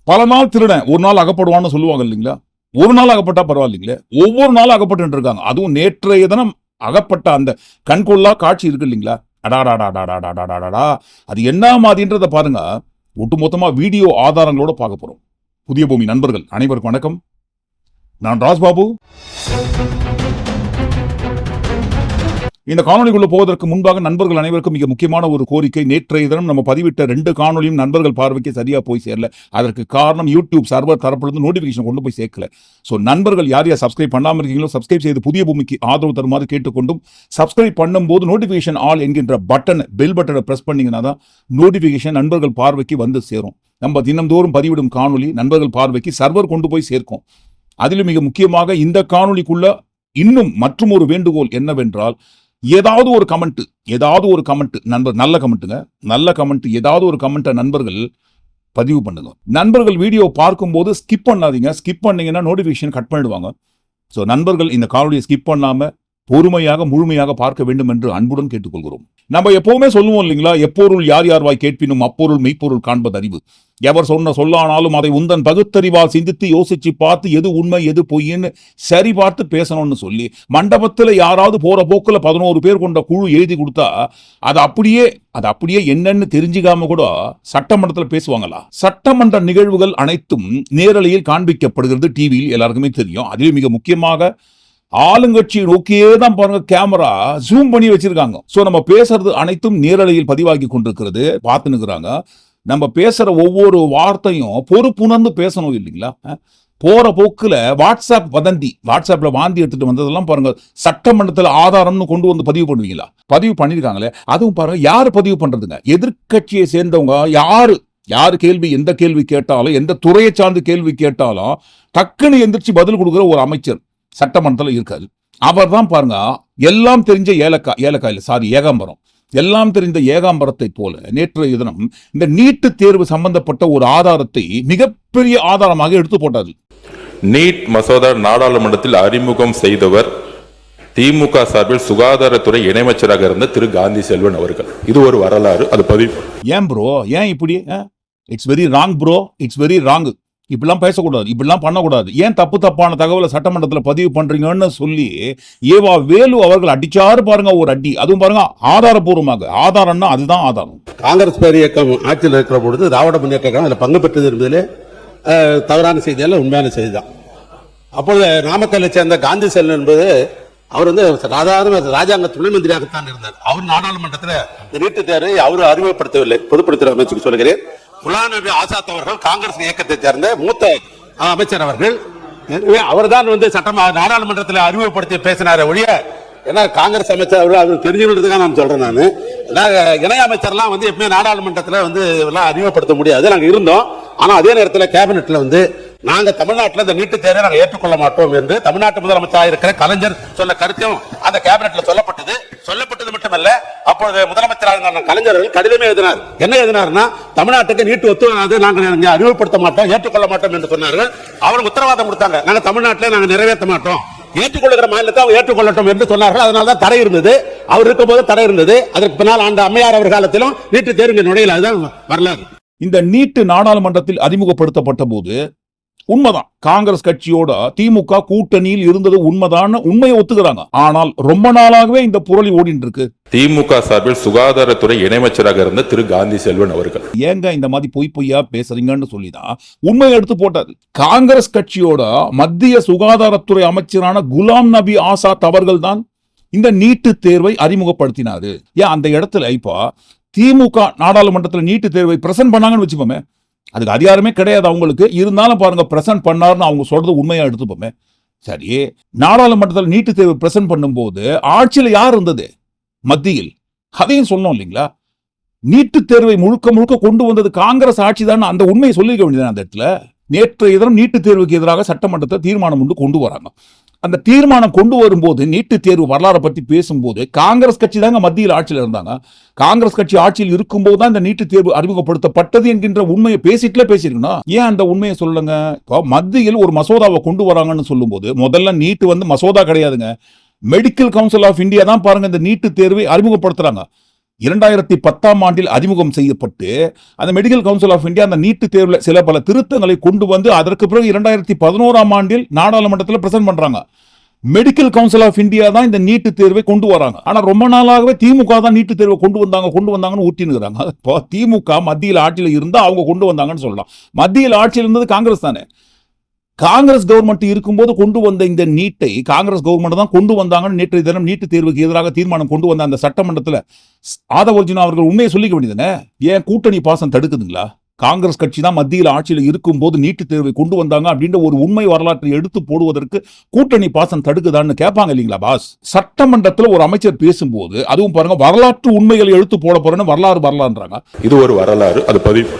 பல நாள் திருடன் ஒரு நாள் அகப்படுவான்னு சொல்லுவாங்க இல்லைங்களா? ஒரு நாள் அகப்பட்டா பரவாயில்லைங்களே, ஒவ்வொரு நாளும் அகப்பட்டு இருக்காங்க. அதுவும் நேற்றைய தினம் அகப்பட்ட அந்த கண்கொள்ளா காட்சி இருக்கு இல்லைங்களா? அடாடாடாடாடாடாடாடா, அது என்ன மாதிரின்றத பாருங்க. ஒட்டுமொத்தமா வீடியோ ஆதாரங்களோட பார்க்க போறோம். புதிய பூமி நண்பர்கள் அனைவருக்கும் வணக்கம். நான் ராஜ்பாபு. இந்த காணொலிக்குள்ள போவதற்கு முன்பாக நண்பர்கள் அனைவருக்கும் மிக முக்கியமான ஒரு கோரிக்கை. நேற்றைய தினம் நம்ம பதிவிட்ட 2 காணொலியும் நண்பர்கள் பார்வைக்கு சரியா போய் சேரல. அதற்கு காரணம் யூடியூப் சர்வர் தரப்பிலிருந்து நோட்டிபிகேஷன் கொண்டு போய் சேர்க்கல. ஸோ நண்பர்கள் யார் யார் சப்ஸ்கிரைப் பண்ணாமல் இருக்கீங்களோ சப்ஸ்கிரைப் செய்து புதிய பூமிக்கு ஆதரவு தருமாறு கேட்டுக்கொண்டும், சப்ஸ்கிரைப் பண்ணும்போது நோட்டிபிகேஷன் ஆல் என்கின்ற பட்டன் பெல் பட்டனை பிரஸ் பண்ணீங்கன்னா தான் நோட்டிபிகேஷன் நண்பர்கள் பார்வைக்கு வந்து சேரும். நம்ம தினம்தோறும் பதிவிடும் காணொலி நண்பர்கள் பார்வைக்கு சர்வர் கொண்டு போய் சேர்க்கும். அதிலும் மிக முக்கியமாக இந்த காணொலிக்குள்ள இன்னும் மற்றும் ஒரு வேண்டுகோள் என்னவென்றால், ஏதாவது ஒரு கமெண்ட் நண்பர், நல்ல கமெண்ட்டுங்க, நல்ல கமெண்ட், ஏதாவது ஒரு கமெண்ட்டை நண்பர்கள் பதிவு பண்ணுங்க. நண்பர்கள் வீடியோ பார்க்கும்போது ஸ்கிப் பண்ணாதீங்க. ஸ்கிப் பண்ணீங்கன்னா நோட்டிபிகேஷன் கட் பண்ணிடுவாங்க. ஸோ நண்பர்கள் இந்த காணொலியை ஸ்கிப் பண்ணாம பொறுமையாக முழுமையாக பார்க்க வேண்டும் என்று அன்புடன் கேட்டுக்கொள்கிறோம். நம்ம எப்பவுமே சொல்லுவோம் இல்லைங்களா, எப்பொருள் யார் யார் வாய் கேட்பினும் அப்பொருள் மெய்ப்பொருள் காண்பது அறிவு. எவர் சொன்ன சொல்லானாலும் அதை உந்தன் பகுத்தறிவால் சிந்தித்து யோசிச்சு பார்த்து எது உண்மை எது பொய்ன்னு சரி பார்த்து பேசணும்னு சொல்லி மண்டபத்தில் யாராவது போற போக்குல 11 பேர் கொண்ட குழு எழுதி கொடுத்தா அது அப்படியே என்னன்னு தெரிஞ்சுக்காம கூட சட்டமன்றத்தில் பேசுவாங்களா? சட்டமன்ற நிகழ்வுகள் அனைத்தும் நேரலையில் காண்பிக்கப்படுகிறது. டிவியில் எல்லாருக்குமே தெரியும். அதிலும் மிக முக்கியமாக ஆளுங்கட்சி நோக்கியே தான் பாருங்க கேமரா ஜூம் பண்ணி வச்சிருக்காங்க. சோ நம்ம பேசுறது அனைத்தும் நேரலையில் பதிவாகி கொண்டிருக்கிறது, பார்த்துனுக்குறாங்க. நம்ம பேசுற ஒவ்வொரு வார்த்தையும் பொறுப்புணர்ந்து பேசணும் இல்லைங்களா? போற போக்குல வாட்ஸ்அப் வதந்தி, வாட்ஸ்அப்ல வாந்தி எடுத்துட்டு வந்ததெல்லாம் பாருங்க சட்டமன்றத்தில் ஆதாரம்னு கொண்டு வந்து பதிவு பண்ணுவீங்களா? பதிவு பண்ணிருக்காங்களே, அதுவும் பாருங்க யாரு பதிவு பண்றதுங்க? எதிர்கட்சியை சேர்ந்தவங்க யாரு கேள்வி, எந்த கேள்வி கேட்டாலும், எந்த துறையை சார்ந்து கேள்வி கேட்டாலும் டக்குன்னு எந்திரிச்சு பதில் கொடுக்குற ஒரு அமைச்சர் சட்டமன்றத்தில் இருக்காது. அவர் தான் பாருங்க எல்லாம் தெரிஞ்ச ஏகாம்பரம், எல்லாம் தெரிந்த ஏகாம்பரத்தை போல நேற்றைய தினம் இந்த நீட்டு தேர்வு சம்பந்தப்பட்ட ஒரு ஆதாரத்தை மிகப்பெரிய ஆதாரமாக எடுத்து போட்டாரு. நீட் மசோதா நாடாளுமன்றத்தில் அறிமுகம் செய்தவர் திமுக சார்பில் சுகாதாரத்துறை இணையமைச்சராக இருந்த திரு காந்தி செல்வன் அவர்கள். இது ஒரு வரலாறு. அது பதிவு. ஏன் ப்ரோ, ஏன் இப்படி? It's very wrong bro, it's very wrong. இப்படிலாம் பேசக்கூடாது, இப்படிலாம் பண்ணக்கூடாது. ஏன் தப்பான தகவலை சட்டமன்றத்தில் பதிவு பண்றீங்கன்னு சொல்லி ஏவா வேலு அவர்கள் அடிச்சாரு பாருங்க, ஒரு அடி. அதுவும் பாருங்க ஆதாரபூர்வமாக. ஆதாரம்னா அதுதான் ஆதாரம். காங்கிரஸ் பேர் இயக்கம் ஆட்சியில் இருக்கிற பொழுது திராவிட முன்னேற்ற கழகம் அதில் பங்கு பெற்றது என்பதிலே தவறான செய்தியால் உண்மையான செய்தி தான். அப்பொழுது நாமக்கல்லை சேர்ந்த காந்தி செல்வன் என்பது அவர் சாதாரண ராஜாங்க துணை மந்திரியாகத்தான் இருந்தார். அவர் நாடாளுமன்றத்தில் இந்த நீட்டு தேர்வை அவர் அறிமுகப்படுத்தவில்லை. பொதுப்படுத்துகிற அமைச்சருக்கு சொல்கிறேன். குலாம் நபி ஆசாத் அவர்கள் காங்கிரஸ் இயக்கத்தை சேர்ந்த மூத்த அமைச்சர் அவர்கள். அவர் தான் நாடாளுமன்றத்தில் அறிமுகப்படுத்தி பேசினார ஒழிய, ஏன்னா காங்கிரஸ் அமைச்சர் அவர்கள் தெரிஞ்சுக்கிறதுக்காக நான் சொல்றேன். நான் இணை அமைச்சர்லாம் எப்பவுமே நாடாளுமன்றத்தில் எல்லாம் அறிமுகப்படுத்த முடியாது. நாங்கள் இருந்தோம். ஆனா அதே நேரத்தில் கேபினெட்ல நாங்க தமிழ்நாட்டில் இந்த நீட்டு தேர்வை நாங்கள் ஏற்றுக்கொள்ள மாட்டோம் என்று தமிழ்நாட்டு முதலமைச்சராக இருக்கிற கலைஞர் சொன்ன கருத்தும் அந்த கேபினெட்ல சொல்லப்பட்டது மட்டுமல்ல, அப்பொழுது முதலமைச்சராக கலைஞர்கள் கடிதமே எழுதினார். என்ன எழுதினார்னா, தமிழ்நாட்டுக்கு நீட்டு ஒத்து வராது, நாங்கள் அறிமுகப்படுத்த மாட்டோம், ஏற்றுக்கொள்ள மாட்டோம் என்று சொன்னார்கள். அவருக்கு உத்தரவாதம் கொடுத்தாங்க, நாங்கள் தமிழ்நாட்டில் நாங்கள் நிறைவேற்ற மாட்டோம், ஏற்றுக்கொள்ளுகிற மாநிலத்தை அவங்க ஏற்றுக்கொள்ளட்டும் என்று சொன்னார்கள். அதனால தான் தடை இருந்தது. அவர் இருக்கும் போது தடை இருந்தது. அதற்கு பின்னால் ஆண்ட அம்மையார் அவர் காலத்திலும் நீட்டு தேர்வு நுழையல. அதுதான் வரலாறு. இந்த நீட்டு நாடாளுமன்றத்தில் அறிமுகப்படுத்தப்பட்ட போது உண்மைதான், காங்கிரஸ் கட்சியோட திமுக கூட்டணியில் இருந்தது உண்மைதான், உண்மையை ஒத்துக்கிறாங்க. ஆனால் ரொம்ப நாளாகவே இந்த புரளி ஓடிட்டு இருக்கு. திமுக சார்பில் சுகாதாரத்துறை இணையமைச்சராக இருந்த திரு காந்தி செல்வன் அவர்கள் ஏங்க இந்த மாதிரி பொய்யா பேசுறீங்கன்னு சொல்லிதான் உண்மையை எடுத்து போட்டாரு. காங்கிரஸ் கட்சியோட மத்திய சுகாதாரத்துறை அமைச்சரான குலாம் நபி ஆசாத் அவர்கள் தான் இந்த நீட்டு தேர்வை அறிமுகப்படுத்தினாரு. ஏன் அந்த இடத்துல இப்போ திமுக நாடாளுமன்றத்தில் நீட்டு தேர்வை பிரசன்ட் பண்ணாங்கன்னு வச்சுப்போமே, அதுக்கு அதிகாரமே கிடையாது அவங்களுக்கு. இருந்தாலும் பாருங்க பிரசன்ட் பண்ணாருன்னு அவங்க சொல்றது உண்மையா எடுத்துப்போமே. சரி, நாடாளுமன்றத்தில் நீட்டு தேர்வு பிரசன்ட் பண்ணும்போது ஆட்சியில் யார் இருந்தது? மத்தியில். அதையும் சொன்னோம் இல்லைங்களா? நீட்டு தேர்வை முழுக்க கொண்டு வந்தது காங்கிரஸ் ஆட்சி தான். அந்த உண்மையை சொல்லிக்க வேண்டியது அந்த இடத்துல. நேற்றைய தினம் நீட்டு தேர்வுக்கு எதிராக சட்டமன்றத்தை தீர்மானம் கொண்டு வராங்க. அந்த தீர்மானம் கொண்டு வரும்போது நீட்டு தேர்வு வரலாறு பற்றி பேசும்போது காங்கிரஸ் கட்சி தாங்க மத்தியில் ஆட்சியில் இருந்தாங்க. காங்கிரஸ் கட்சி ஆட்சியில் இருக்கும்போது தான் இந்த நீட்டு தேர்வு அறிமுகப்படுத்தப்பட்டது என்கின்ற உண்மையை பேசியிருக்கணும். ஏன் அந்த உண்மையை சொல்லுங்க? மத்தியில் ஒரு மசோதாவை கொண்டு வராங்கன்னு சொல்லும்போது முதல்ல நீட்டு மசோதா கிடையாதுங்க. மெடிக்கல் கவுன்சில் ஆஃப் இந்தியா தான் பாருங்க இந்த நீட்டு தேர்வை அறிமுகப்படுத்துறாங்க. 2010 ஆண்டில் அறிமுகம் செய்யப்பட்டு அந்த மெடிக்கல் கவுன்சில் ஆஃப் இந்தியா அந்த நீட்டு தேர்வில் சில பல திருத்தங்களை கொண்டு வந்து அதற்கு பிறகு 2011 ஆண்டில் நாடாளுமன்றத்தில் பிரசன்ட் பண்றாங்க. மெடிக்கல் கவுன்சில் ஆஃப் இந்தியா தான் இந்த நீட்டு தேர்வை கொண்டு வராங்க. ஆனா ரொம்ப நாளாகவே திமுக தான் நீட்டு தேர்வை கொண்டு வந்தாங்கன்னு ஊட்டினுங்கிறாங்க. இப்போ திமுக மத்தியில் ஆட்சியில் இருந்தா அவங்க கொண்டு வந்தாங்கன்னு சொல்லலாம். மத்தியில் ஆட்சியில் இருந்தது காங்கிரஸ் தானே. காங்கிரஸ் கவர்மெண்ட் இருக்கும்போது கொண்டு வந்த இந்த நீட்டை காங்கிரஸ் கவர்மெண்ட் தான் கொண்டு வந்தாங்கன்னு நேற்றைய தினம் நீட்டு தேர்வுக்கு எதிராக தீர்மானம் கொண்டு வந்த அந்த சட்டமன்றத்தில் ஆதவ அர்ஜுனா அவர்கள் உண்மையை சொல்லிக்க வேண்டியதுனே. ஏன் கூட்டணி பாசம் தடுக்குதுங்களா? காங்கிரஸ் கட்சி தான் மத்தியில் ஆட்சியில் இருக்கும் போது நீட்டு தேர்வை கொண்டு வந்தாங்க அப்படின்ற ஒரு உண்மை வரலாற்றை எடுத்து போடுவதற்கு கூட்டணி பாசம் தடுக்குதான்னு கேட்பாங்க இல்லைங்களா பாஸ்? சட்டமன்றத்தில் ஒரு அமைச்சர் பேசும்போது அதுவும் பாருங்க வரலாற்று உண்மைகளை எடுத்து போட போறேன்னு வரலாறுன்றாங்க. இது ஒரு வரலாறு, அது பதிவு.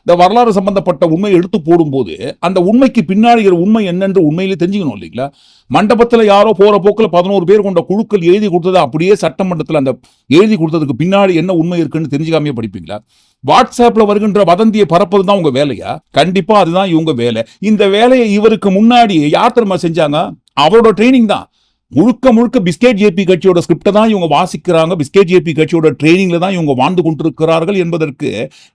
இந்த வரலாறு சம்பந்தப்பட்ட உண்மையை எடுத்து போடும்போது அந்த உண்மைக்கு பின்னாடி உண்மை என்னென்று உண்மையிலே தெரிஞ்சுக்கணும் இல்லைங்களா? மண்டபத்தில் யாரோ போற போக்கில் 11 பேர் கொண்ட குழுக்கள் எழுதி கொடுத்தது அப்படியே சட்டமன்றத்தில் அந்த எழுதி கொடுத்ததுக்கு பின்னாடி என்ன உண்மை இருக்குன்னு தெரிஞ்சுக்காமே படிப்பீங்களா? வாட்ஸ்அப்ல வருகின்ற வதந்தியை பரப்பது தான் உங்க வேலையா? கண்டிப்பா அதுதான் இவங்க வேலை. இந்த வேலையை இவருக்கு முன்னாடி யார் தெரியுமா செஞ்சாங்க? அவரோட ட்ரைனிங் தான். முழுக்க பிஸ்கெட் ஜேபி கட்சியோட ஸ்கிரிப்டை தான் இவங்க வாசிக்கிறாங்க. பிஸ்கெட் ஜேபி கட்சியோட ட்ரைனிங்ல தான் இவங்க வாழ்ந்து கொண்டிருக்கிறார்கள் என்பதற்கு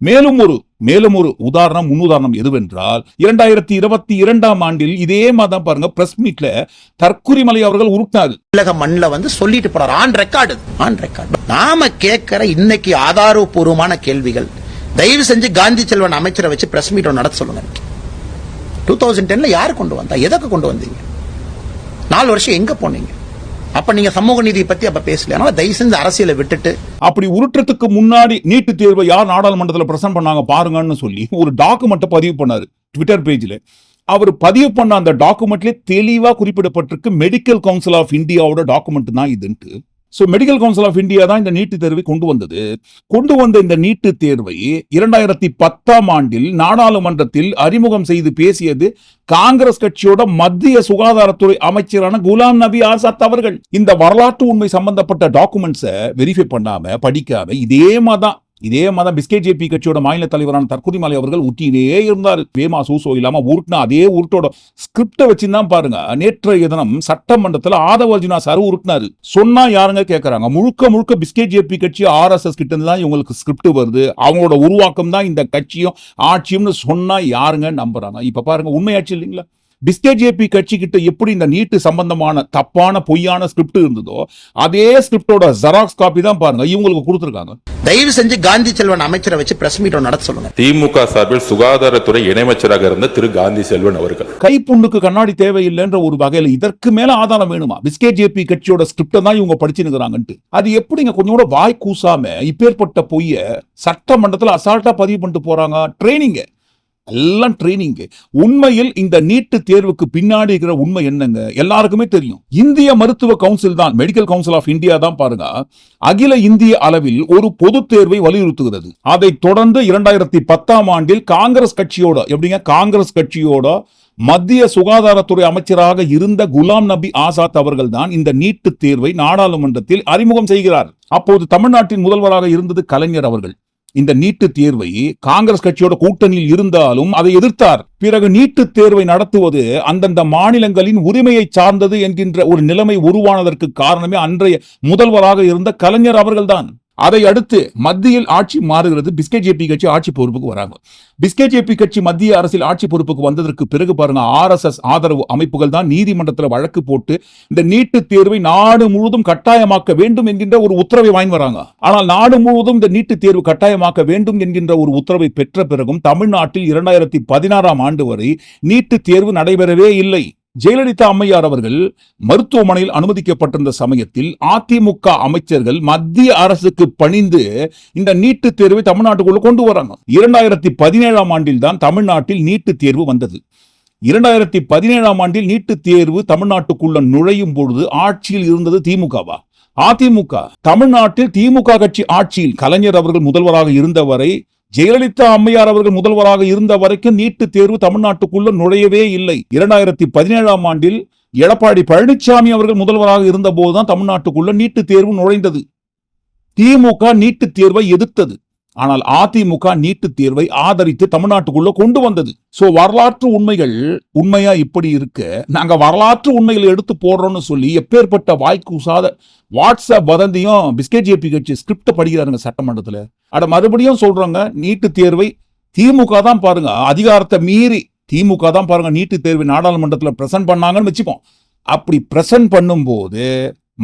மேலும் ஒரு உதாரணம், முன்னுதாரணம் எதுவென்றால் 2022 ஆண்டில் இதே மாதிரி பாருங்க பிரஸ் மீட்ல தற்குறிமலை அவர்கள் உருட்டினார். உலக மண்ணில் வந்து சொல்லிட்டு போறாரு ஆன் ரெக்கார்டு. நாம கேட்கிற இன்னைக்கு ஆதாரபூர்வமான கேள்விகள் தயவு செஞ்சு காந்தி செல்வன் அமைச்சரை வச்சு பிரஸ் மீட் நடத்த சொல்லுங்க. 2010 யாரு கொண்டு வந்தா? எதற்கு கொண்டு வந்தீங்க? 4 வருஷம் எங்க போனீங்க? அப்ப நீங்க சமூக நீதியை பத்தி அப்ப பேசல. அதனால தயவு செஞ்சு அரசியலை விட்டுட்டு அப்படி உருட்டுறதுக்கு முன்னாடி நீட்டு தேர்வை யார் நாடாளுமன்றத்தில் பிரசன்ட் பண்ணாங்க பாருங்கன்னு சொல்லி ஒரு டாக்குமெண்ட்டை பதிவு பண்ணாரு ட்விட்டர் பேஜ்ல. அவர் பதிவு பண்ண அந்த டாக்குமெண்ட்ல தெளிவா குறிப்பிடப்பட்டிருக்கு மெடிக்கல் கவுன்சில் ஆஃப் இந்தியாவோட டாக்குமெண்ட் தான் இதுன்ட்டு. So medical council of India தான் இந்த நீட்டு தேர்வை கொண்டு வந்த இந்த நீட்டு தேர்வை 2010 ஆண்டில் நாடாளுமன்றத்தில் அறிமுகம் செய்து பேசியது காங்கிரஸ் கட்சியோட மத்திய சுகாதாரத்துறை அமைச்சரான குலாம் நபி ஆசாத் அவர்கள். இந்த வரலாற்று உண்மை சம்பந்தப்பட்ட டாக்குமெண்ட்ஸை வெரிஃபை பண்ணாம படிக்காம இதே மாதிரி பிஸ்கெட் ஜேபி கட்சியோட மாநில தலைவரான தற்குறிமலை அவர்கள் ஊட்டினே இருந்தார். வேமா சூசோ இல்லாம உருட்டினா அதே உருட்டோட ஸ்கிரிப்டை வச்சுதான் பாருங்க நேற்றைய தினம் சட்டமன்றத்தில் ஆதவ அர்ஜுனா சார் உருட்டினாரு. சொன்னா யாருங்க கேட்கறாங்க? முழுக்க பிஸ்கெட் ஜேபி கட்சி RSS கிட்ட இருந்து தான் இவங்களுக்கு ஸ்கிரிப்ட் வருது. அவங்களோட உருவாக்கம் தான் இந்த கட்சியும் ஆட்சியும்னு சொன்னா யாருங்க நம்புறாங்க? இப்ப பாருங்க உண்மையாச்சு இல்லைங்களா? பிஸ்கெட் ஜேபி கட்சி கிட்ட எப்படி இந்த நீட்டு சம்பந்தமான தப்பான பொய்யான ஸ்கிரிப்ட் இருந்ததோ அதே ஸ்கிரிப்டோட ஜெராக்ஸ் காப்பி தான் பாருங்க இவங்களுக்கு கொடுத்திருக்காங்க. தயவு செஞ்சு காந்தி செல்வன் அமைச்சரை வச்சு பிரஸ் மீட் நடத்த சொல்லுங்க. திமுக சார்பில் சுகாதாரத்துறை இணையமைச்சராக இருந்த திரு காந்தி செல்வன் அவர்கள் கைப்புண்ணுக்கு கண்ணாடி தேவையில்லைன்ற ஒரு வகையில இதற்கு மேல ஆதாரம் வேணுமா? பிஸ்கெட் ஜேபி கட்சியோட ஸ்கிரிப்ட தான் இவங்க படிச்சுனுங்கிறாங்கன்ட்டு அது எப்படிங்க கொஞ்சம் கூட வாய் கூசாம இப்பேற்பட்ட பொய்ய சட்டமன்றத்தில் அசால்ட்டா பதிவு பண்ணிட்டு போறாங்க? ட்ரைனிங் எல்லாம் ட்ரைனிங். உண்மையில் இந்த நீட்டு தேர்வுக்கு பின்னாடி இருக்கிற உண்மை என்னங்க எல்லாருக்குமே தெரியும். இந்திய மருத்துவ கவுன்சில் தான் மெடிக்கல் கவுன்சில் ஆஃப் இந்தியா தான் பாருங்க அகில இந்திய அளவில் ஒரு பொது தேர்வை வலியுறுத்துகிறது. அதை தொடர்ந்து 2010 ஆண்டில் காங்கிரஸ் கட்சியோட மத்திய சுகாதாரத்துறை அமைச்சராக இருந்த குலாம் நபி ஆசாத் அவர்கள் தான் இந்த நீட்டு தேர்வை நாடாளுமன்றத்தில் அறிமுகம் செய்கிறார். அப்போது தமிழ்நாட்டின் முதல்வராக இருந்தது கலைஞர் அவர்கள். இந்த நீட்டு தேர்வை காங்கிரஸ் கட்சியோட கூட்டணியில் இருந்தாலும் அதை எதிர்த்தார். பிறகு நீட்டு தேர்வை நடத்துவது அந்தந்த மாநிலங்களின் உரிமையை சார்ந்தது என்கின்ற ஒரு நிலைமை உருவானதற்கு காரணமே அன்றைய முதல்வராக இருந்த கலைஞர் அவர்கள்தான். அதை அடுத்து மத்தியில் ஆட்சி மாறுகிறது. பிஸ்கெட் ஜேபி கட்சி ஆட்சி பொறுப்புக்கு வராங்க. பிஸ்கெட் ஜேபி கட்சி மத்திய அரசில் ஆட்சி பொறுப்புக்கு வந்ததற்கு பிறகு பாருங்க RSS ஆதரவு அமைப்புகள் தான் நீதிமன்றத்தில் வழக்கு போட்டு இந்த நீட்டு தேர்வை நாடு முழுவதும் கட்டாயமாக்க வேண்டும் என்கின்ற ஒரு உத்தரவை வாங்கி வராங்க. ஆனால் நாடு முழுவதும் இந்த நீட்டு தேர்வு கட்டாயமாக்க வேண்டும் என்கின்ற ஒரு உத்தரவை பெற்ற பிறகும் தமிழ்நாட்டில் 2016 ஆண்டு வரை நீட்டு தேர்வு நடைபெறவே இல்லை. ஜெயலலிதா அம்மையார் அவர்கள் மருத்துவமனையில் அனுமதிக்கப்பட்டிருந்த சமயத்தில் அதிமுக அமைச்சர்கள் மத்திய அரசுக்கு பணிந்து இந்த நீட்டு தேர்வை தமிழ்நாட்டுக்குள்ள கொண்டு வராங்க. 2017 ஆண்டில் தான் தமிழ்நாட்டில் நீட்டு தேர்வு வந்தது. 2017 ஆண்டில் நீட்டு தேர்வு தமிழ்நாட்டுக்குள்ள நுழையும் பொழுது ஆட்சியில் இருந்தது திமுகவா? அதிமுக. தமிழ்நாட்டில் திமுக கட்சி ஆட்சியில் கலைஞர் அவர்கள் முதல்வராக இருந்தவரை, ஜெயலலிதா அம்மையார் அவர்கள் முதல்வராக இருந்த வரைக்கும் நீட்டு தேர்வு தமிழ்நாட்டுக்குள்ள நுழையவே இல்லை. 2017 ஆண்டில் எடப்பாடி பழனிசாமி அவர்கள் முதல்வராக இருந்த போதுதான் தமிழ்நாட்டுக்குள்ள நீட்டு தேர்வு நுழைந்தது. திமுக நீட்டு தேர்வை எதிர்த்தது. ஆனால் அதிமுக நீட்டு தேர்வை ஆதரித்து தமிழ்நாட்டுக்குள்ள கொண்டு வந்தது. சோ வரலாற்று உண்மைகள் உண்மையா இப்படி இருக்க நாங்க வரலாற்று உண்மைகளை எடுத்து போடுறோம்னு சொல்லி எப்பேற்பட்ட வாய்க்கூசாத வாட்ஸ்அப் வதந்தியும் பிஸ்கெட் ஜேபி கட்சி ஸ்கிரிப்ட் படிக்கிறாருங்க சட்டமன்றத்துல. மறுபடியும் சொல்றாங்க, நீட்டு தேர்வை திமுக தான் பாருங்க அதிகாரத்தை மீறி திமுக தான் பாருங்க நீட்டு தேர்வை நாடாளுமன்றத்தில் பிரசன்ட் பண்ணாங்கன்னு வச்சுப்போம். அப்படி பிரசன்ட் பண்ணும்போது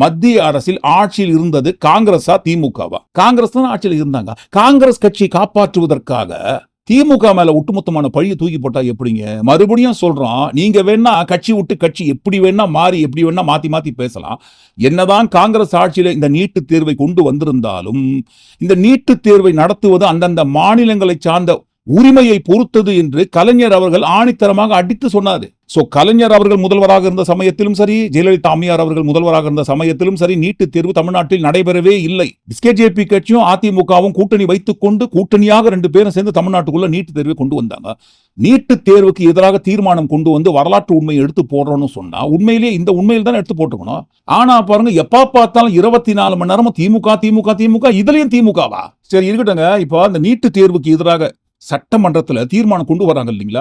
மத்திய அரசில் ஆட்சியில் இருந்தது காங்கிரஸா திமுகவா? காங்கிரஸ் தான் ஆட்சியில் இருந்தாங்க. காங்கிரஸ் கட்சி காப்பாற்றுவதற்காக திமுக மேல ஒட்டுமொத்தமான பழியை தூக்கி போட்டா எப்படிங்க? மறுபடியும் சொல்றோம், நீங்க வேணா கட்சி விட்டு கட்சி எப்படி வேணா மாறி எப்படி வேணா மாத்தி பேசலாம். என்னதான் காங்கிரஸ் ஆட்சியில இந்த நீட்டு தேர்வை கொண்டு வந்திருந்தாலும் இந்த நீட்டு தேர்வை நடத்துவது அந்தந்த மாநிலங்களை சார்ந்த உரிமையை பொறுத்தது என்று கலைஞர் அவர்கள் ஆணித்தரமாக அடித்து சொன்னாரு. சோ கலைஞர் அவர்கள் முதல்வராக இருந்த சமயத்திலும் சரி, ஜெயலலிதா அம்மையார் அவர்கள் முதல்வராக இருந்த சமயத்திலும் சரி, நீட்டு தேர்வு தமிழ்நாட்டில் நடைபெறவே இல்லை. பிஸ்கெட் கட்சியும் அதிமுகவும் கூட்டணி வைத்துக் கொண்டு கூட்டணியாக 2 பேரும் சேர்ந்து தமிழ்நாட்டுக்குள்ள நீட்டு தேர்வை கொண்டு வந்தாங்க. நீட்டு தேர்வுக்கு எதிராக தீர்மானம் கொண்டு வந்து வரலாற்று உண்மையை எடுத்து போடுறோம்னு சொன்னா உண்மையிலேயே இந்த உண்மையில் தான் எடுத்து போட்டுக்கணும். ஆனா பாருங்க, எப்ப பார்த்தாலும் 24 மணி நேரமும் திமுக இதுலயும் திமுகவா? சரி இருக்கட்டுங்க. இப்போ அந்த நீட்டு தேர்வுக்கு எதிராக சட்டமன்றத்துல தீர்மானம் கொண்டு வராங்க இல்லைங்களா?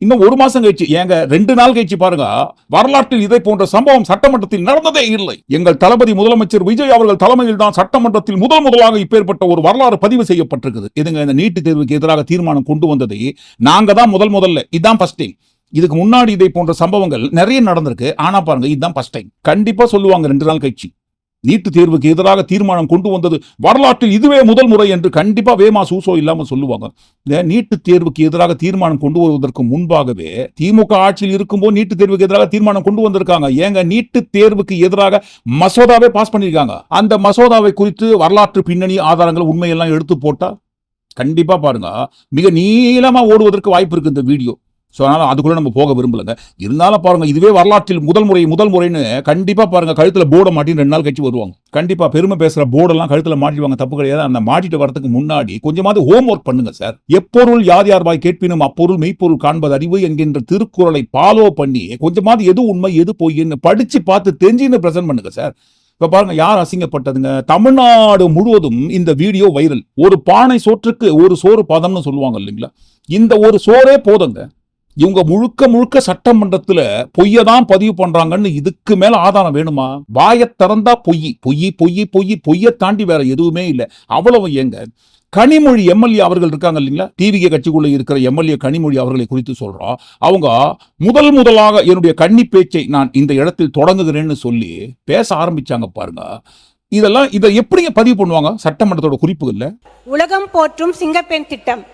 இன்னும் 1 மாசம் கழிச்சு, ஏங்க 2 நாள் கழிச்சு பாருங்க, வரலாற்றில் இதை போன்ற சம்பவம் சட்டமன்றத்தில் நடந்ததே இல்லை. எங்கள் தளபதி முதலமைச்சர் விஜய் அவர்கள் தலைமையில் தான் சட்டமன்றத்தில் முதலாக இப்பேற்பட்ட ஒரு வரலாறு பதிவு செய்யப்பட்டிருக்குது. இதுங்க இந்த நீட்டு தேர்வுக்கு எதிராக தீர்மானம் கொண்டு வந்ததை நாங்க தான் முதல்ல, இதுதான் ஃபர்ஸ்ட் டைம். இதுக்கு முன்னாடி இதை போன்ற சம்பவங்கள் நிறைய நடந்திருக்கு. ஆனா பாருங்க, இதுதான் ஃபர்ஸ்ட் டைம். கண்டிப்பா சொல்லுவாங்க 2 நாள் கழிச்சு, நீட்டு தேர்வுக்கு எதிராக தீர்மானம் கொண்டு வந்தது வரலாற்றில் இதுவே முதல் முறை என்று கண்டிப்பா வேமா சூசோ இல்லாம சொல்லுவாங்க. இந்த நீட்டு தேர்வுக்கு எதிராக தீர்மானம் கொண்டு வருவதற்கு முன்பாகவே திமுக ஆட்சியில் இருக்கும்போது நீட்டு தேர்வுக்கு எதிராக தீர்மானம் கொண்டு வந்திருக்காங்க. ஏங்க, நீட்டு தேர்வுக்கு எதிராக மசோதாவே பாஸ் பண்ணிருக்காங்க. அந்த மசோதாவை குறித்து வரலாற்று பின்னணி ஆதாரங்கள் உண்மையெல்லாம் எடுத்து போட்டா கண்டிப்பா பாருங்க மிக நீளமா ஓடுவதற்கு வாய்ப்பு இருக்கு இந்த வீடியோ. ஸோ அதனால அதுக்குள்ள நம்ம போக விரும்பலங்க. இருந்தாலும் பாருங்க, இதுவே வரலாற்றில் முதல் முறைன்னு கண்டிப்பா பாருங்க கழுத்துல போர்டை மாட்டி 2 நாள் கழிச்சு வருவாங்க. கண்டிப்பா பெருமை பேசுற போர்டெல்லாம் கழுத்துல மாட்டிடுவாங்க, தப்பு கிடையாது. அந்த மாட்டிட்டு வரதுக்கு முன்னாடி கொஞ்சமாவது ஹோம் ஒர்க் பண்ணுங்க சார். எப்பொருள் யார் வாய் கேட்பினும் அப்பொருள் மெய்ப்பொருள் காண்பது அறிவு என்கின்ற திருக்குறளை ஃபாலோ பண்ணி கொஞ்சமாவது எது உண்மை எது பொய்ன்னு படிச்சு பார்த்து தெரிஞ்சுன்னு பிரசன்ட் பண்ணுங்க சார். இப்ப பாருங்க, யார் அசிங்கப்பட்டதுங்க? தமிழ்நாடு முழுவதும் இந்த வீடியோ வைரல். ஒரு பானை சோற்றுக்கு ஒரு சோறு பதம்னு சொல்லுவாங்க இல்லைங்களா? இந்த ஒரு சோறே போதுங்க. இவங்க முழுக்க சட்டமன்றத்துல பொய்யதான் பதிவு பண்றாங்கன்னு இதுக்கு மேல ஆதாரம் வேணுமா? வாயை திறந்தா பொய்யை தாண்டி வேற எதுவுமே இல்லை. அவ்வளவு. ஏங்க, கனிமொழி எம்எல்ஏ அவர்கள் இருக்காங்க இல்லைங்களா? டிவிகே கட்சிக்குள்ள இருக்கிற எம்எல்ஏ கனிமொழி அவர்களை குறித்து சொல்றோம். அவங்க முதலாக என்னுடைய கன்னி பேச்சை நான் இந்த இடத்தில் தொடங்குகிறேன்னு சொல்லி பேச ஆரம்பிச்சாங்க பாருங்க. இதை எப்படிங்க பதிவு பண்ணுவாங்க சட்டமன்றத்தோட குறிப்புகள்ல? உலகம் போற்றும் சிங்கப்பெண் திட்டம்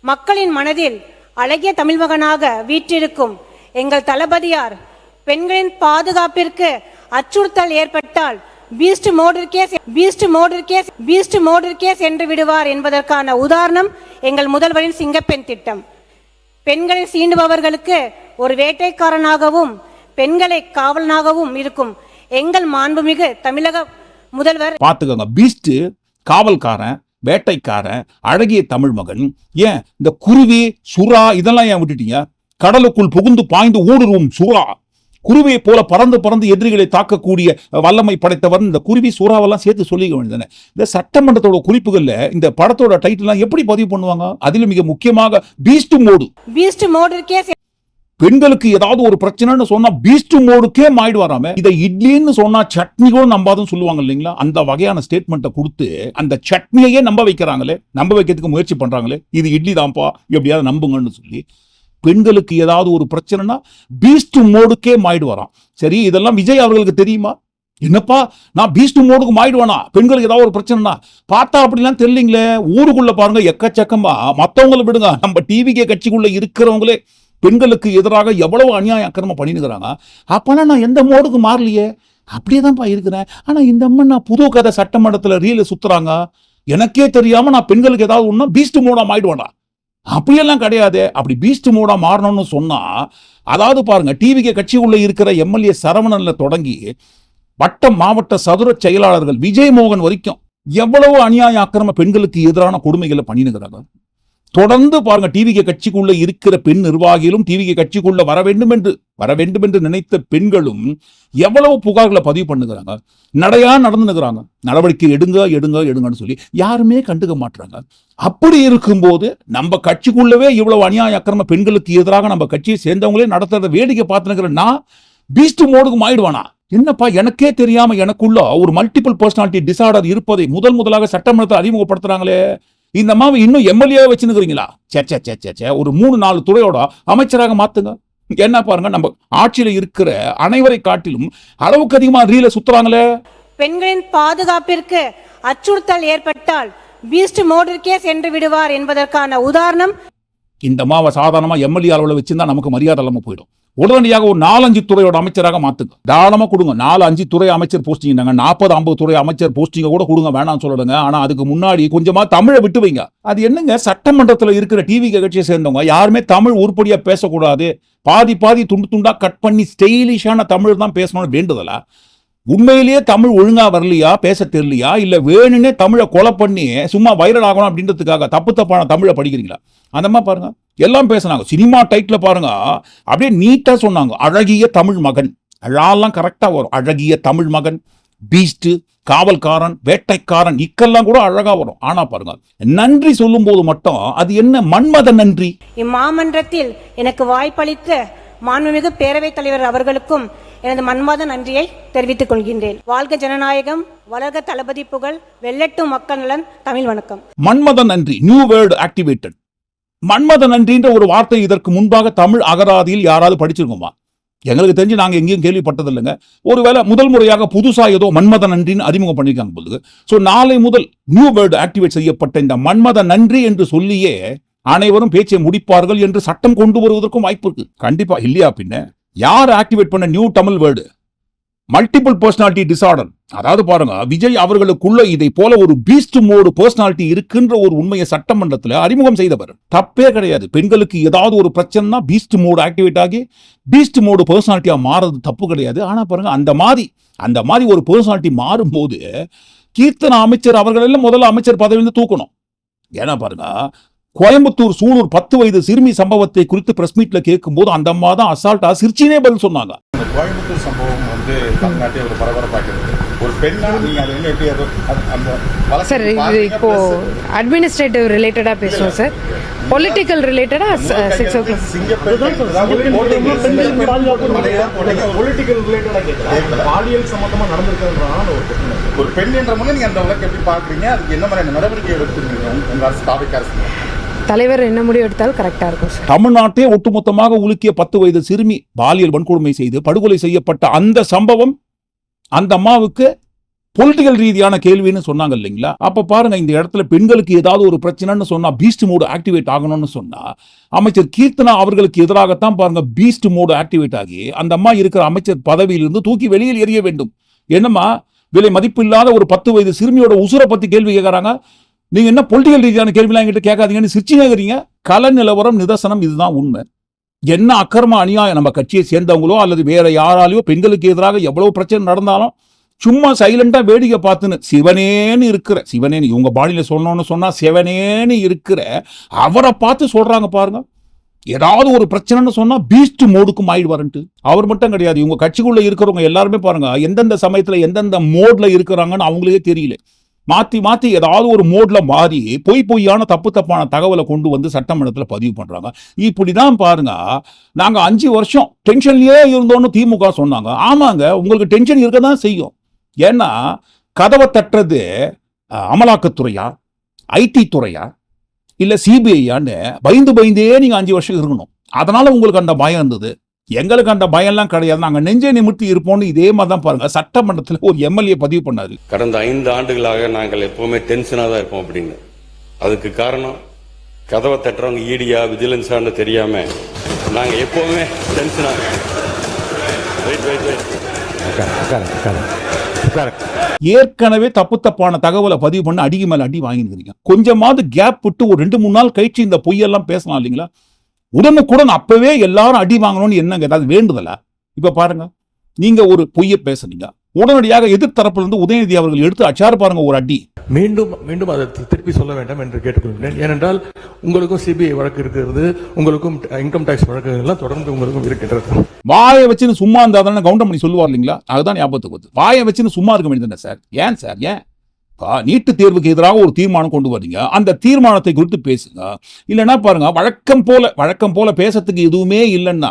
மக்களின் மனதில் அழகிய தமிழ் மகனாக வீற்றிருக்கும் எங்கள் தளபதியார் பெண்களின் பாதுகாப்பிற்கு அச்சுறுத்தல் ஏற்பட்டால் பீஸ்ட் மோடர் கேஸ் என்று விடுவார் என்பதற்கான உதாரணம் எங்கள் முதல்வரின் சிங்கப்பெண் திட்டம். பெண்களை சீண்டுபவர்களுக்கு ஒரு வேட்டைக்காரனாகவும் பெண்களை காவலனாகவும் இருக்கும் எங்கள் மாண்புமிகு தமிழக முதல்வர். பாத்துக்கோங்க, பீஸ்ட் காவல்காரன், வேட்டைக்காரன், அழகிய தமிழ் மகன். ஏன் இந்த குருவி சுறா இதெல்லாம் ஏன் விட்டுட்டீங்க? கடலுக்குள் புகுந்து பாய்ந்து ஊடுருவும் சுறா, குருவியை போல பறந்து எதிரிகளை தாக்கக்கூடிய வல்லமை படைத்தவர். இந்த குருவி சுறாவெல்லாம் சேர்த்து சொல்லிக்க வேண்டியதானே? இந்த சட்டமன்றத்தோட குறிப்புகள்ல இந்த படத்தோட டைட்டில் எப்படி பதிவு பண்ணுவாங்க? அதிலும் மிக முக்கியமாக பீஸ்ட் மோடர் கேஸ். பெண்களுக்கு ஏதாவது ஒரு பிரச்சனைன்னு சொன்னா பீஸ்ட் மோடுக்கே மாயிடு வராம இதை இட்லின்னு சொன்னா சட்னி கூட நம்பாதுன்னு சொல்லுவாங்க இல்லைங்களா? அந்த வகையான ஸ்டேட்மெண்ட்டை கொடுத்து அந்த சட்னியையே நம்ப வைக்கிறதுக்கு முயற்சி பண்றாங்களே. இது இட்லி தான்ப்பா, எப்படியாவது நம்புங்கன்னு சொல்லி. பெண்களுக்கு ஏதாவது ஒரு பிரச்சனைனா பீஸ்ட் மோடுக்கே மாயிடு வரான். சரி, இதெல்லாம் விஜய் அவர்களுக்கு தெரியுமா? என்னப்பா நான் பீஸ்ட் மோடுக்கு மாயிடுவானா? பெண்களுக்கு ஏதாவது ஒரு பிரச்சனைனா பார்த்தா அப்படிலாம் தெரியலீங்களே. ஊருக்குள்ள பாருங்க எக்கச்சக்கமா, மத்தவங்களை விடுங்க, நம்ம டிவிகே கட்சிக்குள்ள இருக்கிறவங்களே பெண்களுக்கு எதிராக எவ்வளவு அநியாயம் அக்கிரமம் பண்ணினுக்கிறாங்க. அப்பெல்லாம் நான் எந்த மோடுக்கு மாறலையே, அப்படியே தான்ப்பா இருக்கிறேன். ஆனா இந்த அம்மா நான் புது கதை சட்டமன்றத்துல ரீல சுத்துறாங்க, எனக்கே தெரியாம நான் பெண்களுக்கு ஏதாவது ஒண்ணா பீஸ்ட் மோடா மாறிடுவானா? அப்படியெல்லாம் கிடையாது. அப்படி பீஸ்ட் மோடா மாறணும்னு சொன்னா, அதாவது பாருங்க, டிவிகே கட்சிக்குள்ள இருக்கிற எம்எல்ஏ சரவணன்ல தொடங்கி மாவட்ட சதுர செயலாளர்கள் விஜய் மோகன் வரைக்கும் எவ்வளவு அநியாய அக்கிரம பெண்களுக்கு எதிரான கொடுமைகளை பண்ணினுக்கிறாங்க. தொடர்ந்து பாருங்க டிவிகே கட்சிக்குள்ள இருக்கிற பெண் நிர்வாகிகளும் டிவிகே கட்சிக்குள்ள வர வேண்டும் என்று நினைத்த பெண்களும் எவ்வளவு புகார்களை பதிவு பண்ணுகிறாங்க, நடையா நடந்துக்கிறாங்க. நடவடிக்கை எடுங்கன்னு சொல்லி யாருமே கண்டுக்க மாட்டாங்க. அப்படி இருக்கும்போது நம்ம கட்சிக்குள்ளவே இவ்வளவு அநியாய அக்கிரம பெண்களுக்கு எதிராக நம்ம கட்சியை சேர்ந்தவங்களே நடத்துறத வேடிக்கை பார்த்துக்கிறேன்னா பீஸ்ட் மோடுக்கு ஆயிடுவானா? என்னப்பா, எனக்கே தெரியாம எனக்குள்ள ஒரு மல்டிபிள் பர்சனாலிட்டி டிசார்டர் இருப்பதை முதலாக சட்டமன்றத்தை அறிமுகப்படுத்துறாங்களே. இந்த மாதிரி இன்னும் எம்எல்ஏ வச்சுருக்கிறீங்களா? ஒரு 3-4 துறையோட அமைச்சராக மாத்துங்க. என்ன பாருங்க, நம்ம ஆட்சியில இருக்கிற அனைவரை காட்டிலும் அளவுக்கு அதிகமா ரீல சுத்துறாங்களே. பெண்களின் பாதுகாப்பிற்கு அச்சுறுத்தல் ஏற்பட்டால் பீஸ்ட் மோடிற்கே சென்று விடுவார் என்பதற்கான உதாரணம். இந்த மாவை சாதாரணமா எம்எல்ஏ அளவில் வச்சிருந்தா நமக்கு மரியாதை இல்லாம போயிடும். உடனடியாக ஒரு 4-5 துறையோட அமைச்சராக மாத்துங்க. தாராளமா கொடுங்க. 4-5 துறை அமைச்சர் போஸ்டிங், 40-50 துறை அமைச்சர் போஸ்டிங்க கூட கொடுங்க, வேணாம் சொல்லுங்க. ஆனா அதுக்கு முன்னாடி கொஞ்சமா தமிழை விட்டு வைங்க. அது என்னங்க, சட்டமன்றத்தில் இருக்கிற டிவிகே கட்சியை சேர்ந்தவங்க யாருமே தமிழ் உருப்படியா பேசக்கூடாது, பாதி துண்டா கட் பண்ணி ஸ்டைலிஷான தமிழ் தான் பேசணும்னு வேண்டுதலா? உண்மையிலேயே தமிழ் ஒழுங்கா வரலையா, பேச தெரியலையா, இல்ல வேணும்னே தமிழை கொலை பண்ணி சும்மா வைரல் ஆகணும் அப்படின்றதுக்காக தப்பான தமிழை படிக்கிறீங்களா? அந்த மாதிரி பாருங்க, எல்லாம் பேசுனாங்க. சினிமா டைட்டில் பாருங்க, அப்படியே நீட்டா சொன்னாங்க, அழகிய தமிழ் மகன். அழாலாம் கரெக்டா வரும். அழகிய தமிழ் மகன், பீஸ்ட், காவல்காரன், வேட்டைக்காரன், இக்கெல்லாம் கூட அழகா வரும். ஆனா பாருங்க, நன்றி சொல்லும் போது மட்டும் அது என்ன மன்மத நன்றி. இம்மாமன்றத்தில் எனக்கு வாய்ப்பளித்த மாண்புமிகு பேரவைத் தலைவர் அவர்களுக்கும் எனது மன்மத நன்றியை தெரிவித்துக் கொள்கின்றேன். வாழ்க ஜனநாயகம், வளர்க தளபதி புகழ், வெல்லட்டும் மக்கள் நலன். தமிழ் வணக்கம். மன்மத நன்றி, நியூ வேர்டு ஆக்டிவேட்டட். மன்மத நன்றின்ற ஒரு வார்த்தை இதற்கு முன்பாக தமிழ் அகராதியில் யாராவது படிச்சிருக்கோமா? எங்களுக்கு தெரிஞ்சு நாங்க எங்கேயும் கேள்விப்பட்டது இல்லைங்க. ஒருவேளை முதல் முறையாக புதுசா ஏதோ மன்மத நன்றின்னு அறிமுகம் பண்ணிருக்காங்க போது. சோ நாளை முதல் நியூ வேர்டு ஆக்டிவேட் செய்யப்பட்ட இந்த மன்மத நன்றி என்று சொல்லியே அனைவரும் பேச்சை முடிப்பார்கள் என்று சட்டம் கொண்டு வருவதற்கும் வாய்ப்பு இருக்கு. கண்டிப்பா இல்லையா? பின்ன யார் ஆக்டிவேட் பண்ண new Tamil word? Multiple personality disorder. அதாவது பாருங்க, விஜய் அவர்களுக்குள்ள இதை போல ஒரு பீஸ்ட் மோடு பர்சனாலிட்டி இருக்குன்ற ஒரு உண்மையை சட்டமன்றத்தில் அறிமுகம் செய்தவர். தப்பே கிடையாது. பெண்களுக்கு ஏதாவது ஒரு பிரச்சனைனா பீஸ்ட் மோடு ஆக்டிவேட் ஆகி பீஸ்ட் மோடு பர்சனாலிட்டியா மாறது தப்பு கிடையாது. ஆனா பாருங்க, அந்த மாதிரி ஒரு பர்சனாலிட்டி மாறும்போது கீர்த்தனா அமைச்சர் அவர்கள் எல்லாம் முதல்ல அமைச்சர் பதவியிலிருந்து தூக்கணும். ஏன்னா பாருங்க, கோயம்புத்தூர் சூலூர் 10 வயது சிறுமி சம்பவத்தை குறித்து பிரஸ் மீட்ல கேட்கும் போது அந்த அம்மா தான் அசால்ட்டா சிரிச்சினே பதில் சொன்னாங்க. கோயம்புத்தூர் சம்பவம் தமிழ்நாட்டை ஒரு பரபரப்பாகிறது. ஒரு பெண்ணா நீங்க அது என்ன எப்படி அந்த சார், இது இப்போ அட்மினிஸ்ட்ரேட்டிவ் ரிலேட்டடா பேசுவோம் சார். பொலிட்டிக்கல் ரிலேட்டடா 6 o'clock. பாலியல் சம்பந்தமா நடந்திருக்கிறதுனால ஒரு பெண் என்ற முறை நீங்க அந்த வழக்கு எப்படி பாக்குறீங்க? அதுக்கு என்ன மாதிரியான நடவடிக்கை எடுத்துருக்கீங்க உங்க அரசு, தாவிக அரசு? தலைவர் என்ன முடிவு எடுத்தாலும் கரெக்டா இருக்கும் சார். தமிழ்நாட்டே ஒட்டுமொத்தமாக உலுக்கிய 10 வயது சிறுமி பாலியல் வன்கொடுமை செய்து படுகொலை செய்யப்பட்ட அந்த சம்பவம் அந்த அம்மாவுக்கு பொலிட்டிக்கல் ரீதியான கேள்வின்னு சொன்னாங்க இல்லைங்களா? அப்ப பாருங்க, இந்த இடத்துல பெண்களுக்கு ஏதாவது ஒரு பிரச்சனைன்னு சொன்னா பீஸ்ட் மோடு ஆக்டிவேட் ஆகணும்னு சொன்னா அமைச்சர் கீர்த்தனா அவர்களுக்கு எதிராகத்தான் பாருங்க பீஸ்ட் மோடு ஆக்டிவேட் ஆகி அந்த அம்மா இருக்கிற அமைச்சர் பதவியிலிருந்து தூக்கி வெளியில் எறிய வேண்டும். என்னம்மா, விலை மதிப்பில்லாத ஒரு 10 வயது சிறுமியோட உசுரை பத்தி கேள்வி கேட்கறாங்க. நீங்க என்ன பொலிட்டிக்கல் ரீதியான கேள்விலாம் என்கிட்ட கேட்காதீங்கன்னு சிரிச்சுங்கிறீங்க. கல நிலவரம் நிதர்சனம், இதுதான் உண்மை. என்ன அக்கிரம அநியாயம் நம்ம கட்சியை சேர்ந்தவங்களோ அல்லது வேற யாராலையோ பெண்களுக்கு எதிராக எவ்வளவு பிரச்சனை நடந்தாலும் சும்மா சைலண்டா வேடிக்கை பார்த்துன்னு சிவனேன்னு இவங்க பாடியில சொல்லணும்னு சொன்னா சிவனேன்னு இருக்கிற அவரை பார்த்து சொல்றாங்க பாருங்க. ஏதாவது ஒரு பிரச்சனைன்னு சொன்னா பீஸ்ட் மோடுக்கும் ஆயிடுவாருன்ட்டு. அவர் மட்டும் கிடையாது, இவங்க கட்சிக்குள்ள இருக்கிறவங்க எல்லாருமே பாருங்க எந்தெந்த சமயத்துல எந்தெந்த மோட்ல இருக்கிறாங்கன்னு அவங்களுக்கே தெரியல. மாத்தி ஏதாவது ஒரு மோட்ல மாறி பொய்யான தப்பான தகவலை கொண்டு வந்து சட்டமன்றத்தில் பதிவு பண்றாங்க. இப்படிதான் பாருங்க, நாங்க 5 வருஷம் டென்ஷன்லயே இருந்தோம்னு திமுக சொன்னாங்க. ஆமாங்க, உங்களுக்கு டென்ஷன் இருக்கதான் செய்யும். ஏன்னா கதவை தட்டுறது அமலாக்கத்துறையா, ஐடி துறையா, இல்ல சிபிஐயான்னு பயந்தே நீங்க 5 வருஷம் இருக்கணும். அதனால உங்களுக்கு அந்த பயம் இருந்தது. எங்களுக்கு அந்த பயம்லாம் கிடையாது. நாங்க நெஞ்சை நிமிர்த்தி இருப்போம்னு இதே மாதிரி தான் பாருங்க சட்டமன்றத்தில் ஒரு எம்எல்ஏ பதிவு பண்ணாரு. கடந்த 5 ஆண்டுகளாக நாங்கள் எப்பவுமே டென்ஷனா தான் இருப்போம் அப்படின்னு. அதுக்கு காரணம் கதவை தட்டுறவங்க ஈடியா விஜிலன்ஸான்னு தெரியாம நாங்க எப்பவுமே டென்ஷனாக. ஏற்கனவே தப்பான தகவலை பதிவு பண்ண அடிக்கு மேல அடி வாங்கிருக்கீங்க. கொஞ்சமாவது கேப் விட்டு ஒரு 2-3 நாள் கழிச்சு இந்த பொய்யெல்லாம் பேசலாம் இல்லைங்களா? உடனுக்குடன் அப்பவே எல்லாரும் அடி வாங்கணும்னு என்னங்க ஏதாவது வேண்டுதலா? இப்ப பாருங்க, நீங்க ஒரு பொய்ய பேசுனீங்க, உடனடியாக எதிர்த்தரப்புல இருந்து உதயநிதி அவர்கள் எடுத்து அச்சாரு பாருங்க ஒரு அடி. மீண்டும் மீண்டும் அதை திருப்பி சொல்ல வேண்டாம் என்று கேட்டுக்கொள்கிறேன். ஏனென்றால் உங்களுக்கும் சிபிஐ வழக்கு இருக்கிறது, உங்களுக்கும் இன்கம் டாக்ஸ் வழக்கு எல்லாம் தொடர்ந்து உங்களுக்கும் இருக்கின்றது. வாயை வச்சுன்னு சும்மா இருந்தா தானே கவுண்டமணி சொல்லுவார் இல்லைங்களா? அதுதான் ஞாபகத்துக்கு வருது. வாயை வச்சுன்னு சும்மா இருக்க வேண்டியது சார். ஏன் சார் ஏன் நீட்டு தேர்வுக்கு எதிராக ஒரு தீர்மானம் கொண்டு வரீங்க, அந்த தீர்மானத்தை குறித்து பேசுங்க. இல்லைன்னா பாருங்க, வழக்கம் போல பேசத்துக்கு எதுவுமே இல்லைன்னா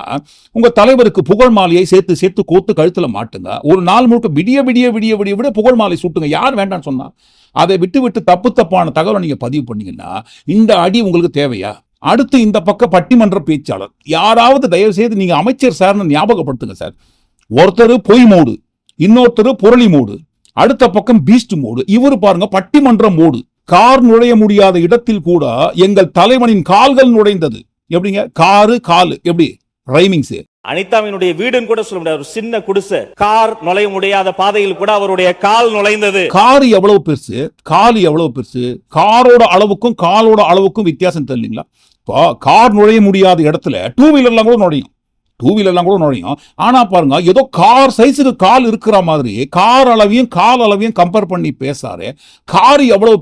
உங்க தலைவருக்கு புகழ் மாலையை சேர்த்து கோத்து கழுத்துல மாட்டுங்க. ஒரு நாள் முழுக்க விடிய புகழ் மாலை சுட்டுங்க. யார் வேண்டாம்னு சொன்னா? அதை விட்டு தப்பான தகவலை நீங்க பதிவு பண்ணீங்கன்னா இந்த அடி உங்களுக்கு தேவையா? அடுத்து இந்த பக்கம் பட்டிமன்ற பேச்சாளர் யாராவது தயவு செய்து நீங்க அமைச்சர் சார்னு ஞாபகப்படுத்துங்க சார். ஒருத்தர் பொய் மோடு, இன்னொருத்தர் புரளி மோடு, அடுத்த பக்கம் பீஸ்ட் மோடு. இவரு பாருங்க பட்டிமன்ற மோடு. கார் நுழைய முடியாத இடத்தில் கூட எங்கள் தலைவனின் கால்கள் நுழைந்தது. எப்படிங்க? காலு எப்படி ரைமிங்ஸ்? அனிதாவினுடைய வீடுன்னு கூட சொல்ல முடியாது, ஒரு சின்ன குடிசை. கார் நுழைய முடியாத பாதையில் கூட அவருடைய கால் நுழைந்தது. கார் எவ்வளவு பெருசு, கால் எவ்வளவு பெருசு, காரோட அளவுக்கும் காலோட அளவுக்கும் வித்தியாசம் தெரியலீங்களா? இப்போ கார் நுழைய முடியாத இடத்துல டூ வீலர்லாம் கூட நுழையும். ஆனா பாருங்க, ஏதோ கார் சைஸுக்கு கால் இருக்கிற மாதிரி கார் அளவையும் கால் அளவையும் கம்பேர் பண்ணி பேசாரு. கார் எவ்வளவு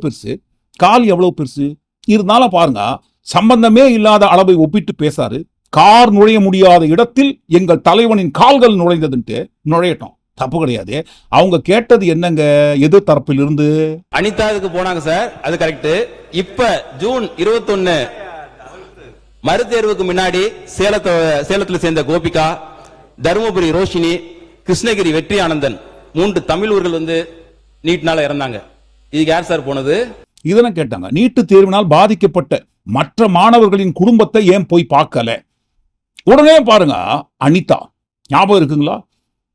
பெருசு இருந்தாலும் பாருங்க, சம்பந்தமே இல்லாத அளவை ஒப்பிட்டு பேசாரு. கார் நுழைய முடியாத இடத்தில் எங்கள் தலைவனின் கால்கள் நுழைந்ததுன்ட்டு நுழையட்டும், தப்பு கிடையாது. அவங்க கேட்டது என்னங்க? எதிர் தரப்பில் இருந்து அனிதாவுக்கு போனாங்க சார், அது கரெக்ட். இப்ப ஜூன் 21 மறுதேர்வுக்கு முன்னாடி சேலத்துல சேர்ந்த கோபிகா, தருமபுரி ரோஷினி, கிருஷ்ணகிரி வெற்றி ஆனந்தன் 3 தமிழர்கள் நீட்னால இறந்தாங்க. இதுக்கு யார் சார் போனது? இதெல்லாம் கேட்டாங்க. நீட்டு தேர்வினால் பாதிக்கப்பட்ட மற்ற மாணவர்களின் குடும்பத்தை ஏன் போய் பார்க்கல? உடனே பாருங்க, அனிதா ஞாபகம் இருக்குங்களா?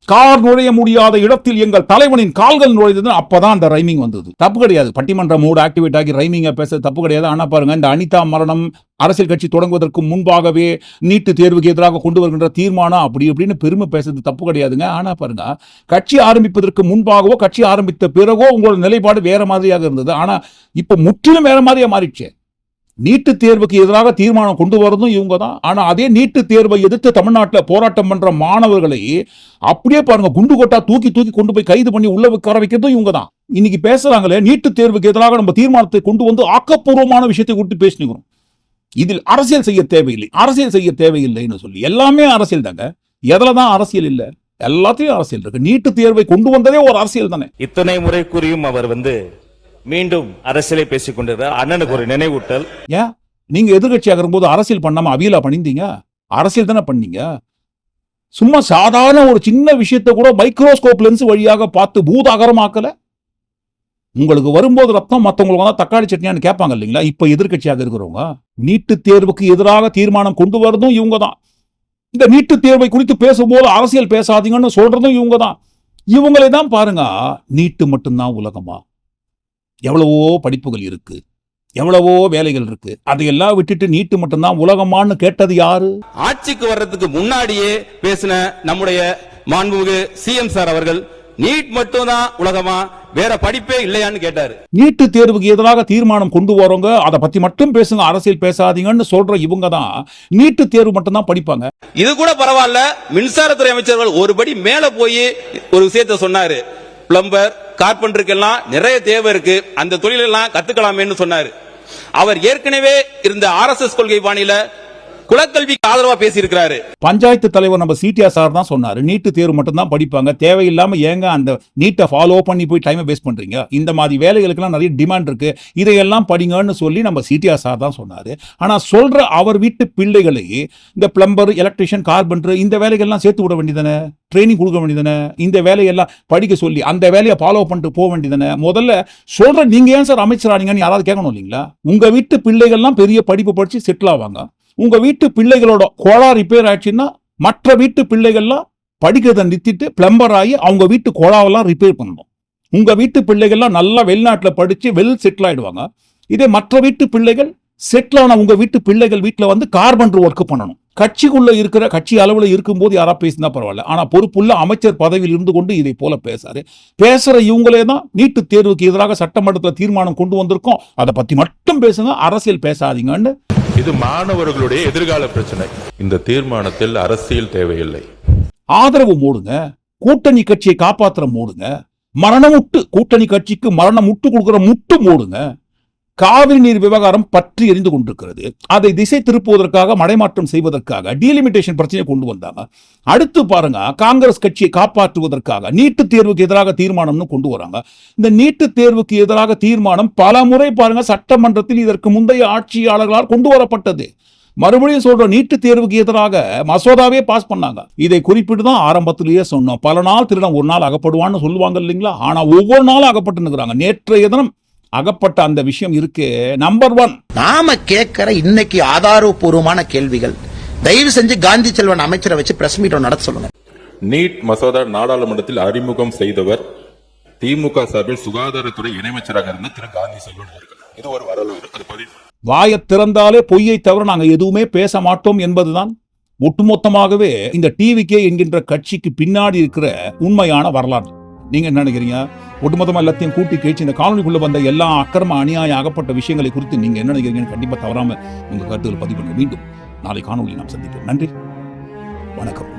கார் நுழைய முடியாத இடத்தில் எங்கள் தலைவனின் கால்கள் நுழைந்தது. அப்பதான் அந்த ரைமிங் வந்தது. தப்பு கிடையாது, பட்டிமன்ற மூடு ஆக்டிவேட் ஆகி ரைமிங்க பேச தப்பு கிடையாது. ஆனா பாருங்க, இந்த அனிதா மரணம், அரசியல் கட்சி தொடங்குவதற்கு முன்பாகவே நீட்டு தேர்வுக்கு எதிராக கொண்டு வருகின்ற தீர்மானம் அப்படின்னு பெருமை பேசுறது தப்பு கிடையாதுங்க. ஆனா பாருங்க, கட்சி ஆரம்பிப்பதற்கு முன்பாகவோ கட்சி ஆரம்பித்த பிறகோ உங்களோட நிலைப்பாடு வேற மாதிரியாக இருந்தது. ஆனா இப்ப முற்றிலும் வேற மாதிரியா மாறிடுச்சு. நீட்டு தேர்வுக்கு எதிராக தீர்மானம் கொண்டு வரதும் இவங்க தான். ஆனா அதே நீட்டு தேர்வை எதிர்த்து தமிழ்நாட்டில் போராட்டம் பண்ற மாணவர்களை அப்படியே பாருங்க, குண்டு கொட்டா தூக்கி கொண்டு போய் கைது பண்ணி உள்ள உட்கார வைக்கிறதும் இவங்க தான். இன்னைக்கு பேசுறாங்களே, நீட்டு தேர்வுக்கு எதிராக நம்ம தீர்மானத்தை கொண்டு வந்து ஆக்கப்பூர்வமான விஷயத்தை குறித்து பேசினுக்கிறோம். இதில் அரசியல் செய்ய தேவையில்லைன்னு சொல்லி எல்லாமே அரசியல் தாங்க. எதுலதான் அரசியல் இல்ல? எல்லாத்தையும் அரசியல் இருக்கு. நீட்டு தேர்வை கொண்டு வந்ததே ஒரு அரசியல் தானே. இத்தனை முறை கூறியும் அவர் மீண்டும் அரசியலை பேசிக் கொண்டிருக்கிறார். அண்ணனுக்கு ஒரு நினைவூட்டல். ஏன் நீங்க எதிர்கட்சியாக இருக்கும்போது அரசியல் பண்ணாம அவியலா பண்ணிருந்தீங்க? அரசியல் தானே பண்ணீங்க. சும்மா சாதாரண ஒரு சின்ன விஷயத்தை கூட மைக்ரோஸ்கோப் லென்ஸ் வழியாக பார்த்து பூதாகரமாக்கல. உங்களுக்கு வரும்போது ரத்தம், மற்றவங்களுக்கு வந்தா தக்காளி சட்னியான்னு கேட்பாங்க இல்லைங்களா? இப்ப எதிர்கட்சியாக இருக்கிறவங்க நீட்டு தேர்வுக்கு எதிராக தீர்மானம் கொண்டு வரதும் இவங்க தான். இந்த நீட்டு தேர்வை குறித்து பேசும்போது அரசியல் பேசாதீங்கன்னு சொல்றதும் இவங்க தான். இவங்களே தான் பாருங்க, நீட்டு மட்டும்தான் உலகமா? எவ்வளவோ படிப்புகள் இருக்கு, எவ்வளவோ வேலைகள் இருக்கு, அதையெல்லாம் விட்டுட்டு நீட்டு மட்டும்தான் உலகமான்னு கேட்டது யாரு? ஆட்சிக்கு வர்றதுக்கு முன்னாடியே பேசின நம்முடைய மாண்புமிகு சிஎம் சார் அவர்கள் நீட் மட்டும்தான் உலகமா, வேற படிப்பே இல்லையான்னு கேட்டாரு. நீட்டு தேர்வுக்கு எதிராக தீர்மானம் கொண்டு வரவங்க அதை பத்தி மட்டும் பேசுங்க, அரசியல் பேசாதீங்கன்னு சொல்ற இவங்க தான் நீட்டு தேர்வு மட்டும்தான் படிப்பாங்க. இது கூட பரவாயில்ல, மின்சாரத்துறை அமைச்சர்கள் ஒருபடி மேல போய் ஒரு விஷயத்தை சொன்னாரு. பிளம்பர், கார்பெண்டருக்கெல்லாம் நிறைய தேவை இருக்கு, அந்த தொழிலெல்லாம் கத்துக்கலாமேன்னு சொன்னாரு. அவர் ஏற்கனவே இருந்த RSS கொள்கை பாணியில குலக்கல்விக்கு ஆதரவா பேசி இருக்கிறாரு. பஞ்சாயத்து தலைவர் நம்ம சிடிஆர் சார் தான் சொன்னாரு, நீட்டு தேர்வு மட்டும் தான் படிப்பாங்க, தேவையில்லாம ஏங்க அந்த நீட்டை ஃபாலோ பண்ணி போய் டைமை வேஸ்ட் பண்றீங்க, இந்த மாதிரி வேலைகளுக்கெல்லாம் நிறைய டிமாண்ட் இருக்கு, இதையெல்லாம் படிங்கன்னு சொல்லி நம்ம சிடிஆர் சார் தான் சொன்னாரு. ஆனா சொல்ற அவர் வீட்டு பிள்ளைகளை இந்த பிளம்பர், எலக்ட்ரிஷியன், கார்பெண்டர் இந்த வேலைகள்லாம் சேர்த்து விட வேண்டியதானே, ட்ரைனிங் கொடுக்க வேண்டியதானே, இந்த வேலையெல்லாம் படிக்க சொல்லி அந்த வேலையை ஃபாலோ பண்ணிட்டு போக வேண்டியதானே. முதல்ல சொல்ற நீங்க ஏன் சார் அமைச்சரானீங்கன்னு யாராவது கேட்கணும் இல்லைங்களா? உங்க வீட்டு பிள்ளைகள்லாம் பெரிய படிப்பு படிச்சு செட்டில் ஆவாங்க. உங்க வீட்டு பிள்ளைகளோட கோழா ரிப்பேர் ஆயிடுச்சுன்னா மற்ற வீட்டு பிள்ளைகள்லாம் படிக்கிறத நிறுத்திட்டு பிளம்பர் ஆகி அவங்க வீட்டு கோழாவெல்லாம் ரிப்பேர் பண்ணணும். உங்க வீட்டு பிள்ளைகள்லாம் நல்லா வெளிநாட்டில் படிச்சு வெல் செட்டில் ஆயிடுவாங்க. இதே மற்ற வீட்டு பிள்ளைகள் செட்டில் ஆன உங்க வீட்டு பிள்ளைகள் வீட்டில் வந்து கார்பெண்டர் ஒர்க் பண்ணணும். கட்சிக்குள்ள இருக்கிற கட்சி அளவில் இருக்கும்போது யாரா பேசினா பரவாயில்ல, ஆனா பொறுப்புள்ள அமைச்சர் பதவியில் இருந்து கொண்டு இதை போல பேசுற இவங்களே தான் நீட்டு தேர்வுக்கு எதிராக சட்டமன்றத்தில் தீர்மானம் கொண்டு வந்திருக்கோம், அதை பத்தி மட்டும் பேசுங்க, அரசியல் பேசாதீங்கன்னு. இது மாணவர்களுடைய எதிர்கால பிரச்சனை. இந்த தீர்மானத்தில் அரசியல் தேவையில்லை. ஆதரவு மூடுங்க, கூட்டணி கட்சியை காப்பாற்ற மூடுங்க, மரணமுட்டு கூட்டணி கட்சிக்கு மரணமுட்டு கொடுக்கிற முட்டு போடுங்க. காவிரி நீர் விவகாரம் பற்றி எரிந்து கொண்டிருக்கிறது. அதை திசை திருப்புவதற்காக மடைமாற்றம் செய்வதற்காக டீலிமிட்டேஷன் பிரச்சனையை கொண்டு வந்தாங்க. அடுத்து பாருங்க, காங்கிரஸ் கட்சியை காப்பாற்றுவதற்காக நீட்டு தேர்வுக்கு எதிராக தீர்மானம்னு கொண்டு வராங்க. இந்த நீட்டு தேர்வுக்கு எதிராக தீர்மானம் பல முறை பாருங்க சட்டமன்றத்தில் இதற்கு முந்தைய ஆட்சியாளர்களால் கொண்டு வரப்பட்டது. மறுபடியும் சொல்ற, நீட்டு தேர்வுக்கு எதிராக மசோதாவே பாஸ் பண்ணாங்க. இதை குறிப்பிட்டு தான் ஆரம்பத்திலேயே சொன்னோம், பல நாள் திருடன் ஒரு நாள் அகப்படுவான்னு சொல்லுவாங்க இல்லைங்களா? ஆனா ஒவ்வொரு நாளும் அகப்பட்டு நிற்கிறாங்க. நேற்றைய தினம் அகப்பட்ட அந்த விஷயம் இருக்கு. நம்பர் 1, நாம கேட்கிற இன்னைக்கு ஆதாரபூர்வமான கேள்விகள் தயவு செஞ்சு காந்தி செல்வன் அமைச்சரை வச்சு பிரஸ் மீட் நடத்த சொல்லுங்க. நீட் மசோதா நாடாளுமன்றத்தில் அறிமுகம் செய்தவர் திமுக சார்பில் சுகாதாரத்துறை இணையமைச்சராக இருந்த திரு காந்தி செல்வன் அவர்கள். இது ஒரு வரலாறு. அது பதிவு. வாயை திறந்தாலே பொய்யை தவிர நாங்க எதுவுமே பேச மாட்டோம் என்பதுதான் ஒட்டுமொத்தமாகவே இந்த டிவிகே என்கின்ற கட்சிக்கு பின்னாடி இருக்கிற உண்மையான வரலாறு. நீங்க என்ன நினைக்கிறீங்க? ஒட்டுமொத்தமா எல்லாத்தையும் கூட்டி கேச்சு இந்த காணொலிக்குள்ள வந்த எல்லா அக்கிரம அநியாய ஆகப்பட்ட விஷயங்களை குறித்து நீங்க என்ன நினைக்கிறீங்கன்னு கண்டிப்பா தவறாம உங்க கருத்துக்கள் பதிவு பண்ணுங்க. மீண்டும் நாளை காணொலி நாம் சந்திப்போம். நன்றி, வணக்கம்.